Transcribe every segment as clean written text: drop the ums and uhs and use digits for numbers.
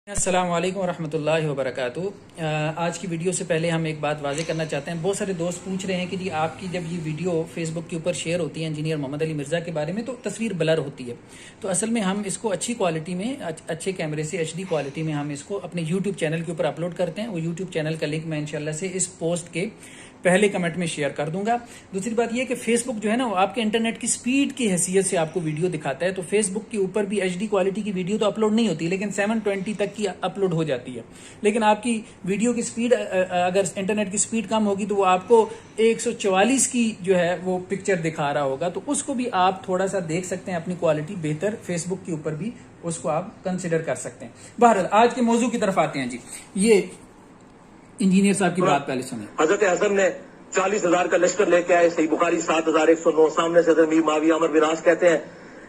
السلام علیکم ورحمۃ اللہ وبرکاتہ۔ آج کی ویڈیو سے پہلے ہم ایک بات واضح کرنا چاہتے ہیں۔ بہت سارے دوست پوچھ رہے ہیں کہ جی آپ کی جب یہ ویڈیو فیس بک کے اوپر شیئر ہوتی ہے انجینئر محمد علی مرزا کے بارے میں تو تصویر بلر ہوتی ہے، تو اصل میں ہم اس کو اچھی کوالٹی میں اچھے کیمرے سے HD کوالٹی میں ہم اس کو اپنے یوٹیوب چینل کے اوپر اپلوڈ کرتے ہیں۔ وہ یوٹیوب چینل کا لنک میں انشاءاللہ سے اس پوسٹ کے پہلے کمنٹ میں شیئر کر دوں گا۔ دوسری بات یہ کہ فیس بک جو ہے نا وہ آپ کے انٹرنیٹ کی سپیڈ کی حیثیت سے آپ کو ویڈیو دکھاتا ہے، تو فیس بک کے اوپر بھی HD کوالٹی کی ویڈیو تو اپلوڈ نہیں ہوتی لیکن 720 تک کی اپلوڈ ہو جاتی ہے۔ لیکن آپ کی ویڈیو کی سپیڈ اگر انٹرنیٹ کی سپیڈ کم ہوگی تو وہ آپ کو 144 کی جو ہے وہ پکچر دکھا رہا ہوگا، تو اس کو بھی آپ تھوڑا سا دیکھ سکتے ہیں، اپنی کوالٹی بہتر فیس بک کے اوپر بھی اس کو آپ کنسیڈر کر سکتے ہیں۔ بہرحال آج کے موضوع کی طرف آتے ہیں۔ جی یہ انجینئر صاحب کی بات پہلے سنیں۔ حضرت حسن نے 40,000 کا لشکر لے کے آئے، صحیح بخاری 7,109۔ سامنے سے حضرت معاویہ عمر بن عاص کہتے ہیں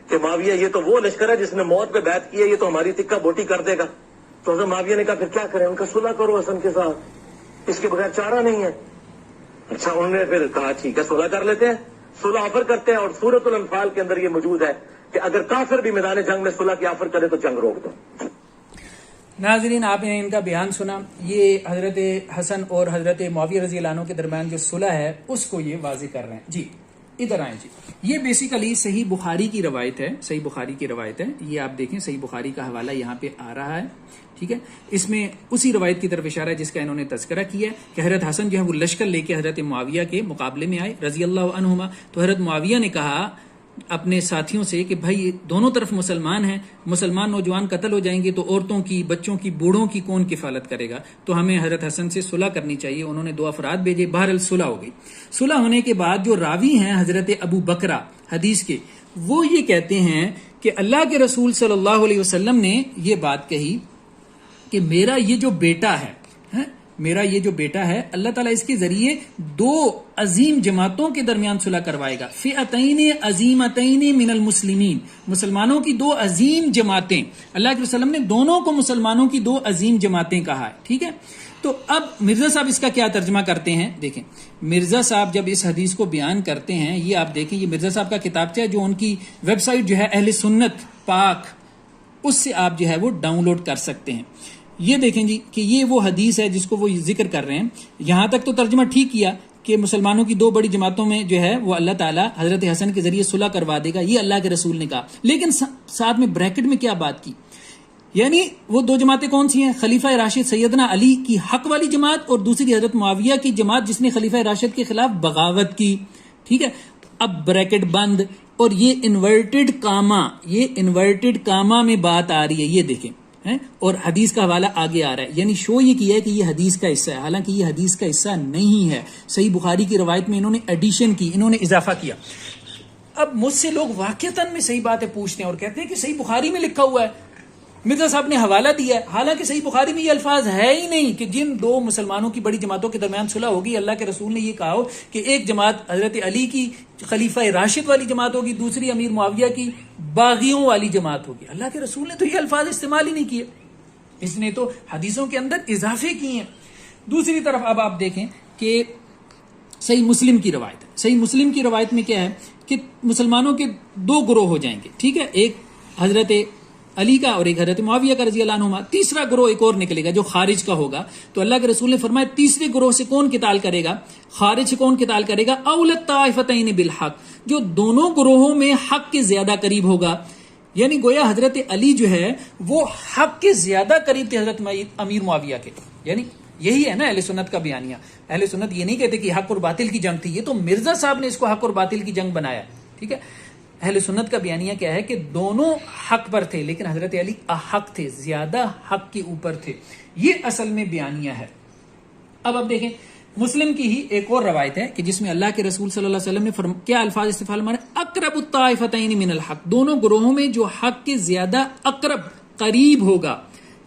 کہ معاویہ یہ تو وہ لشکر ہے جس نے موت پہ بیعت کی ہے، یہ تو ہماری تکہ بوٹی کر دے گا۔ تو حضرت معاویہ نے کہا پھر کیا کریں؟ ان کا صلح کرو حسن کے ساتھ، اس کے بغیر چارہ نہیں ہے۔ اچھا انہوں نے پھر کہا ٹھیک ہے صلح کر لیتے ہیں، صلح آفر کرتے ہیں، اور سورۃ الانفال کے اندر یہ موجود ہے کہ اگر کافر بھی میدان جنگ میں صلح کی آفر کرے تو جنگ روک دو۔ ناظرین آپ نے ان کا بیان سنا، یہ حضرت حسن اور حضرت معاویہ رضی اللہ عنہ کے درمیان جو صلح ہے اس کو یہ واضح کر رہے ہیں۔ جی ادھر آئیں جی، یہ بیسیکلی صحیح بخاری کی روایت ہے، صحیح بخاری کی روایت ہے، یہ آپ دیکھیں صحیح بخاری کا حوالہ یہاں پہ آ رہا ہے، ٹھیک ہے۔ اس میں اسی روایت کی طرف اشارہ ہے جس کا انہوں نے تذکرہ کیا ہے کہ حضرت حسن جو ہے وہ لشکر لے کے حضرت معاویہ کے مقابلے میں آئے رضی اللہ عنہما، تو حضرت معاویہ نے کہا اپنے ساتھیوں سے کہ بھائی دونوں طرف مسلمان ہیں، مسلمان نوجوان قتل ہو جائیں گے تو عورتوں کی، بچوں کی، بوڑھوں کی کون کفالت کرے گا، تو ہمیں حضرت حسن سے صلح کرنی چاہیے۔ انہوں نے 2 افراد بھیجے، بہرحال صلح ہو گئی۔ صلح ہونے کے بعد جو راوی ہیں حضرت ابو بکرہ حدیث کے، وہ یہ کہتے ہیں کہ اللہ کے رسول صلی اللہ علیہ وسلم نے یہ بات کہی کہ میرا یہ جو بیٹا ہے، میرا یہ جو بیٹا ہے اللہ تعالیٰ اس کے ذریعے 2 عظیم جماعتوں کے درمیان صلح کروائے گا، فئتین عظیمتین من المسلمین، مسلمانوں کی 2 عظیم جماعتیں، اللہ کے وسلم نے دونوں کو مسلمانوں کی 2 عظیم جماعتیں کہا ہے، ٹھیک ہے۔ تو اب مرزا صاحب اس کا کیا ترجمہ کرتے ہیں، دیکھیں مرزا صاحب جب اس حدیث کو بیان کرتے ہیں، یہ آپ دیکھیں، یہ مرزا صاحب کا کتابچہ ہے جو ان کی ویب سائٹ جو ہے اہل سنت پاک، اس سے آپ جو ہے وہ ڈاؤن لوڈ کر سکتے ہیں۔ یہ دیکھیں جی کہ یہ وہ حدیث ہے جس کو وہ ذکر کر رہے ہیں۔ یہاں تک تو ترجمہ ٹھیک کیا کہ مسلمانوں کی 2 بڑی جماعتوں میں جو ہے وہ اللہ تعالیٰ حضرت حسن کے ذریعے صلح کروا دے گا، یہ اللہ کے رسول نے کہا، لیکن ساتھ میں بریکٹ میں کیا بات کی، یعنی وہ 2 جماعتیں کون سی ہیں، خلیفہ راشد سیدنا علی کی حق والی جماعت اور دوسری حضرت معاویہ کی جماعت جس نے خلیفہ راشد کے خلاف بغاوت کی، ٹھیک ہے۔ اب بریکٹ بند، اور یہ انورٹڈ کاما میں بات آ رہی ہے، یہ دیکھیں، اور حدیث کا حوالہ آگے آ رہا ہے، یعنی شو یہ کیا ہے کہ یہ حدیث کا حصہ ہے، حالانکہ یہ حدیث کا حصہ نہیں ہے۔ صحیح بخاری کی روایت میں انہوں نے ایڈیشن کی، انہوں نے اضافہ کیا۔ اب مجھ سے لوگ واقعتاً میں صحیح باتیں پوچھتے ہیں اور کہتے ہیں کہ صحیح بخاری میں لکھا ہوا ہے، مرزا صاحب نے حوالہ دیا ہے، حالانکہ صحیح بخاری میں یہ الفاظ ہے ہی نہیں کہ جن 2 مسلمانوں کی بڑی جماعتوں کے درمیان صلح ہوگی، اللہ کے رسول نے یہ کہا ہو کہ ایک جماعت حضرت علی کی خلیفہ راشد والی جماعت ہوگی، دوسری امیر معاویہ کی باغیوں والی جماعت ہوگی۔ اللہ کے رسول نے تو یہ الفاظ استعمال ہی نہیں کیے، اس نے تو حدیثوں کے اندر اضافے کیے ہیں۔ دوسری طرف اب آپ دیکھیں کہ صحیح مسلم کی روایت ہے، صحیح مسلم کی روایت میں کیا ہے کہ مسلمانوں کے 2 گروہ ہو جائیں گے، ٹھیک ہے، ایک حضرت علی کا اور ایک حضرت معاویہ کا رضی اللہ عنہما، تیسرا گروہ ایک اور نکلے گا جو خارج کا ہوگا۔ تو اللہ کے رسول نے فرمایا تیسرے گروہ سے کون قتال کرے گا، خارج سے کون قتال کرے گا، اول الطائفتین بالحق، جو دونوں گروہوں میں حق کے زیادہ قریب ہوگا، یعنی گویا حضرت علی جو ہے وہ حق کے زیادہ قریب تھے حضرت امیر معاویہ کے، یعنی یہی ہے نا اہل سنت کا بیانیہ۔ اہل سنت یہ نہیں کہتے کہ حق اور باطل کی جنگ تھی، یہ تو مرزا صاحب نے اس کو حق اور باطل کی جنگ بنایا، ٹھیک ہے۔ اہل سنت کا بیانیہ کیا ہے کہ دونوں حق پر تھے لیکن حضرت علی احق تھے، زیادہ حق کے اوپر تھے، یہ اصل میں بیانیہ ہے۔ اب دیکھیں مسلم کی ہی ایک اور روایت ہے کہ جس میں اللہ کے رسول صلی اللہ علیہ وسلم نے کیا الفاظ استعمال مانے، اقرب الطائفتین من الحق، دونوں گروہوں میں جو حق کے زیادہ اقرب قریب ہوگا،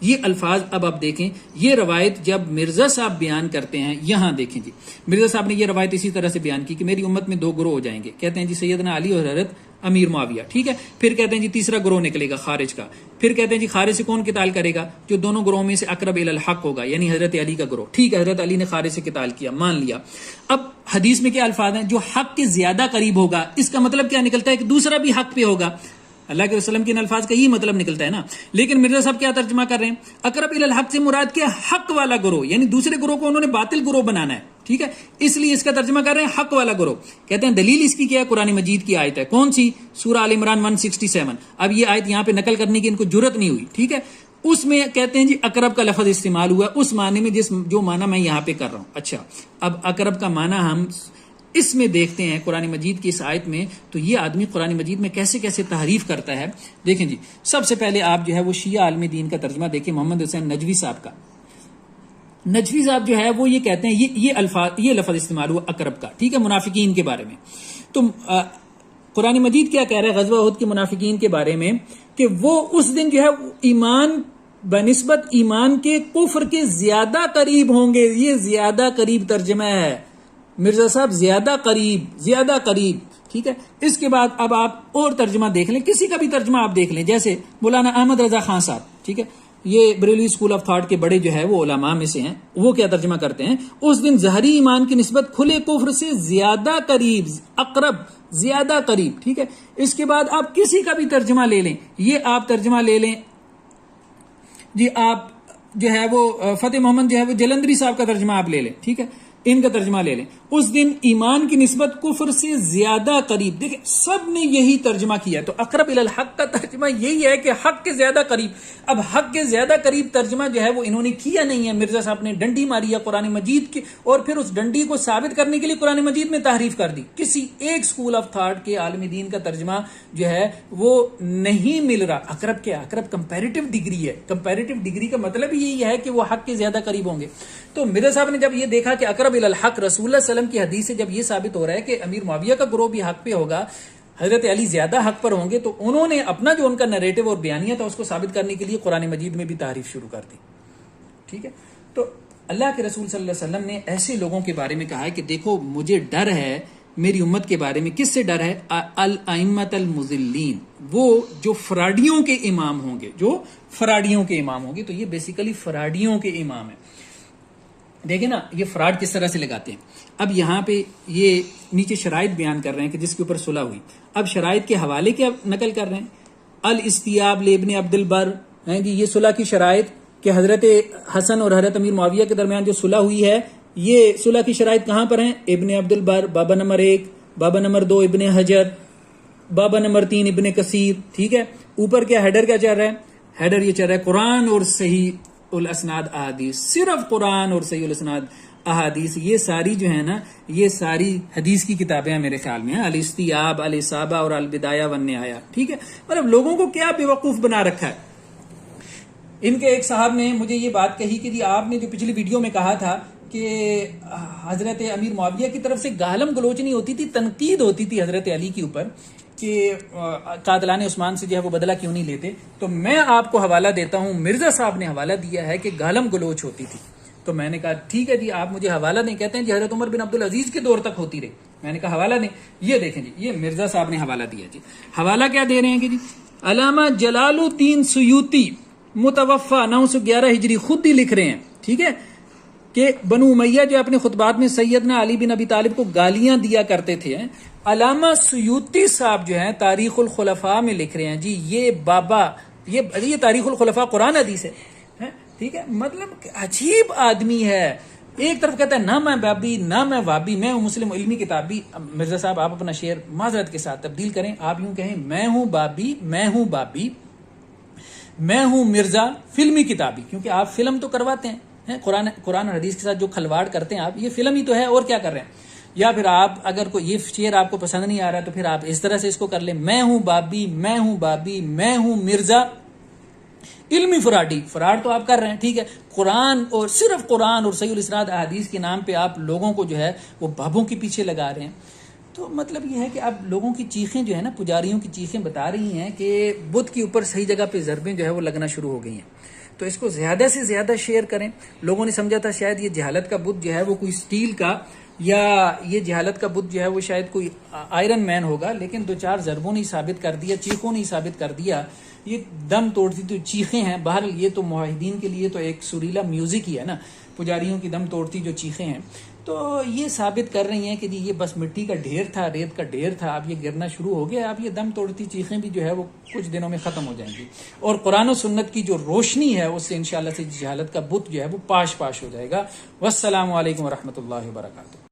یہ الفاظ اب آپ دیکھیں۔ یہ روایت جب مرزا صاحب بیان کرتے ہیں، یہاں دیکھیں جی مرزا صاحب نے یہ روایت اسی طرح سے بیان کی کہ میری امت میں 2 گروہ ہو جائیں گے، کہتے ہیں جی سیدنا علی اور حضرت امیر معاویہ، ٹھیک ہے۔ پھر کہتے ہیں جی تیسرا گروہ نکلے گا خارج کا، پھر کہتے ہیں جی خارج سے کون قتال کرے گا، جو دونوں گروہوں میں سے اقرب الی الحق ہوگا، یعنی حضرت علی کا گروہ، ٹھیک ہے، حضرت علی نے خارج سے قتال کیا، مان لیا۔ اب حدیث میں کیا الفاظ ہیں، جو حق کے زیادہ قریب ہوگا، اس کا مطلب کیا نکلتا ہے کہ دوسرا بھی حق پہ ہوگا، اللہ کے وسلم کے ان الفاظ کا یہی مطلب نکلتا ہے نا. لیکن مرزا صاحب کیا ترجمہ کر رہے ہیں؟ اقرب الی الحق سے مراد کیا؟ حق والا گروہ، یعنی دوسرے گروہ کو انہوں نے باطل گروہ بنانا ہے. ٹھیک ہے، اس لیے اس کا ترجمہ کر رہے ہیں حق والا گروہ. کہتے ہیں دلیل اس کی کیا ہے؟ قرآن مجید کی آیت ہے. کون سی؟ سورہ آل عمران 167. اب یہ آیت یہاں پہ نقل کرنے کی ان کو جرت نہیں ہوئی. ٹھیک ہے، اس میں کہتے ہیں جی اقرب کا لفظ استعمال ہوا اس معنی میں جو معنی میں یہاں پہ کر رہا ہوں. اچھا، اب اقرب کا معنی ہم اس میں دیکھتے ہیں قرآن مجید کی اس آیت میں، تو یہ آدمی قرآن مجید میں کیسے کیسے تحریف کرتا ہے. دیکھیں جی، سب سے پہلے آپ جو ہے وہ شیعہ عالم دین کا ترجمہ دیکھیں محمد حسین نجوی صاحب کا. نجوی صاحب جو ہے وہ یہ کہتے ہیں یہ لفظ استعمال ہوا اقرب کا. ٹھیک ہے، منافقین کے بارے میں. تو قرآن مجید کیا کہہ رہا ہے غزوہ احد کے منافقین کے بارے میں کہ وہ اس دن جو ہے ایمان بنسبت ایمان کے کفر کے زیادہ قریب ہوں گے. یہ زیادہ قریب ترجمہ ہے مرزا صاحب، زیادہ قریب. ٹھیک ہے، اس کے بعد اب آپ اور ترجمہ دیکھ لیں، کسی کا بھی ترجمہ آپ دیکھ لیں، جیسے مولانا احمد رضا خان صاحب. ٹھیک ہے، یہ بریلوی اسکول آف تھاٹ کے بڑے جو ہے وہ علماء میں سے ہیں. وہ کیا ترجمہ کرتے ہیں؟ اس دن ظاہری ایمان کی نسبت کھلے کفر سے زیادہ قریب، اقرب، زیادہ قریب. ٹھیک ہے، اس کے بعد آپ کسی کا بھی ترجمہ لے لیں. یہ آپ ترجمہ لے لیں جی، آپ جو ہے وہ فتح محمد جو ہے وہ جلندری صاحب کا ترجمہ آپ لے لیں. ٹھیک ہے، ان کا ترجمہ لے لیں. اس دن ایمان کی نسبت کفر سے زیادہ قریب. دیکھیں سب نے یہی ترجمہ کیا. تو اقرب الی الحق کا ترجمہ یہی ہے کہ حق کے زیادہ قریب. اب حق کے زیادہ قریب ترجمہ جو ہے وہ انہوں نے کیا نہیں ہے. مرزا صاحب نے ڈنڈی ماری ہے قرآن مجید کی، اور پھر اس ڈنڈی کو ثابت کرنے کے لیے قرآن مجید میں تحریف کر دی. کسی ایک اسکول آف تھاٹ کے عالم دین کا ترجمہ جو ہے وہ نہیں مل رہا. اقرب کیا؟ اقرب کمپیریٹیو ڈگری ہے. کمپیریٹیو ڈگری کا مطلب یہی ہے کہ وہ حق کے زیادہ قریب ہوں گے. تو مرزا صاحب نے جب یہ دیکھا کہ اقرب الی الحق رسول اللہ صلی اللہ علیہ وسلم کی حدیث سے جب یہ ثابت ہو رہا ہے کہ امیر معاویہ کا گروہ بھی حق پہ ہوگا، حضرت علی زیادہ حق پر ہوں گے، تو انہوں نے اپنا جو ان کا نیریٹو اور بیانیہ تھا اس کو ثابت کرنے کے لیے قرآن مجید میں بھی تعریف شروع کر دی. ٹھیک ہے، تو اللہ کے رسول صلی اللہ علیہ وسلم نے ایسے لوگوں کے بارے میں کہا ہے کہ دیکھو مجھے ڈر ہے میری امت کے بارے میں. کس سے ڈر ہے؟ الائمۃ المضلین، وہ جو فراڈیوں کے امام ہوں گے، تو یہ بیسیکلی فراڈیوں کے امام ہیں. دیکھیں نا یہ فراڈ کس طرح سے لگاتے ہیں. اب یہاں پہ یہ نیچے شرائط بیان کر رہے ہیں کہ جس کے اوپر صلح ہوئی. اب شرائط کے حوالے کیا نقل کر رہے ہیں؟ الاستیاب لابن عبد البر ہیں جی، یہ صلح کی شرائط کہ حضرت حسن اور حضرت امیر معاویہ کے درمیان جو صلح ہوئی ہے، یہ صلح کی شرائط کہاں پر ہیں؟ ابن عبد البر، بابا نمبر 1، بابا نمبر 2 ابن حجر، بابا نمبر 3 ابن کثیر. ٹھیک ہے، اوپر کیا ہیڈر کیا چل رہا ہے؟ ہیڈر یہ چل رہا ہے قرآن اور صحیح الاسناد احادیث. صرف قرآن اور صحیح الاسناد احادیث. یہ ساری جو ہے نا یہ ساری حدیث کی کتابیں ہیں میرے خیال میں، الاستیاب، الاصابہ اور البدایہ والنہایہ. ٹھیک ہے، مطلب لوگوں کو کیا بے وقوف بنا رکھا ہے. ان کے ایک صاحب نے مجھے یہ بات کہی کہ جی آپ نے جو پچھلی ویڈیو میں کہا تھا کہ حضرت امیر معاویہ کی طرف سے گالم گلوچ نہیں ہوتی تھی، تنقید ہوتی تھی حضرت علی کے اوپر کہ قاتلان عثمان سے جو ہے وہ بدلہ کیوں نہیں لیتے. تو میں آپ کو حوالہ دیتا ہوں، مرزا صاحب نے حوالہ دیا ہے کہ گالم گلوچ ہوتی تھی. تو میں نے کہا ٹھیک ہے جی آپ مجھے حوالہ دیں. کہتے ہیں جی حضرت عمر بن عبدالعزیز کے دور تک ہوتی رہی. میں نے کہا حوالہ دیں. یہ دیکھیں جی یہ مرزا صاحب نے حوالہ دیا. جی حوالہ کیا دے رہے ہیں کہ جی علامہ جلال الدین سیوطی متوفا 911 ہجری خود ہی لکھ رہے ہیں. ٹھیک ہے کہ بنو امیہ جو اپنے خطبات میں سیدنا علی بن ابی طالب کو گالیاں دیا کرتے تھے. علامہ سیوطی صاحب جو ہیں تاریخ الخلفاء میں لکھ رہے ہیں جی یہ بابا یہ تاریخ الخلفاء قرآن حدیث ہے. ٹھیک ہے، مطلب عجیب آدمی ہے. ایک طرف کہتا ہے نہ میں بابی نہ میں وابی، میں ہوں مسلم علمی کتابی. مرزا صاحب آپ اپنا شعر معذرت کے ساتھ تبدیل کریں، آپ یوں کہیں میں ہوں بابی، میں ہوں بابی، میں ہوں مرزا فلمی کتابی. کیونکہ آپ فلم تو کرواتے ہیں قرآن اور حدیث کے ساتھ جو کھلواڑ کرتے ہیں آپ، یہ فلم ہی تو ہے اور کیا کر رہے ہیں. یا پھر آپ اگر کوئی یہ شعر آپ کو پسند نہیں آ رہا تو پھر آپ اس طرح سے اس کو کر لیں، میں ہوں بابی، میں ہوں بابی، میں ہوں مرزا علمی فراڈ تو آپ کر رہے ہیں. ٹھیک ہے، قرآن اور صرف قرآن اور صحیح الاسناد احادیث کے نام پہ آپ لوگوں کو جو ہے وہ بابوں کے پیچھے لگا رہے ہیں. تو مطلب یہ ہے کہ اب لوگوں کی چیخیں جو ہے نا، پجاریوں کی چیخیں بتا رہی ہیں کہ بت کے اوپر صحیح جگہ پہ ضربیں جو ہے وہ لگنا شروع ہو گئی ہیں. تو اس کو زیادہ سے زیادہ شیئر کریں. لوگوں نے سمجھا تھا شاید یہ جہالت کا بت جو ہے وہ کوئی سٹیل کا، یا یہ جہالت کا بت جو ہے وہ شاید کوئی آئرن مین ہوگا، لیکن 2-4 ضربوں نے ثابت کر دیا، چیخوں نے ثابت کر دیا یہ دم توڑتی تو چیخیں ہیں. بہرحال یہ تو موحدین کے لیے تو ایک سریلا میوزک ہی ہے نا، پجاریوں کی دم توڑتی جو چیخیں ہیں. تو یہ ثابت کر رہی ہیں کہ جی یہ بس مٹی کا ڈھیر تھا، ریت کا ڈھیر تھا، اب یہ گرنا شروع ہو گیا، اب یہ دم توڑتی چیخیں بھی جو ہے وہ کچھ دنوں میں ختم ہو جائیں گی، اور قرآن و سنت کی جو روشنی ہے اس سے انشاءاللہ سے جہالت کا بت جو ہے وہ پاش ہو جائے گا۔ والسلام علیکم ورحمۃ اللہ وبرکاتہ۔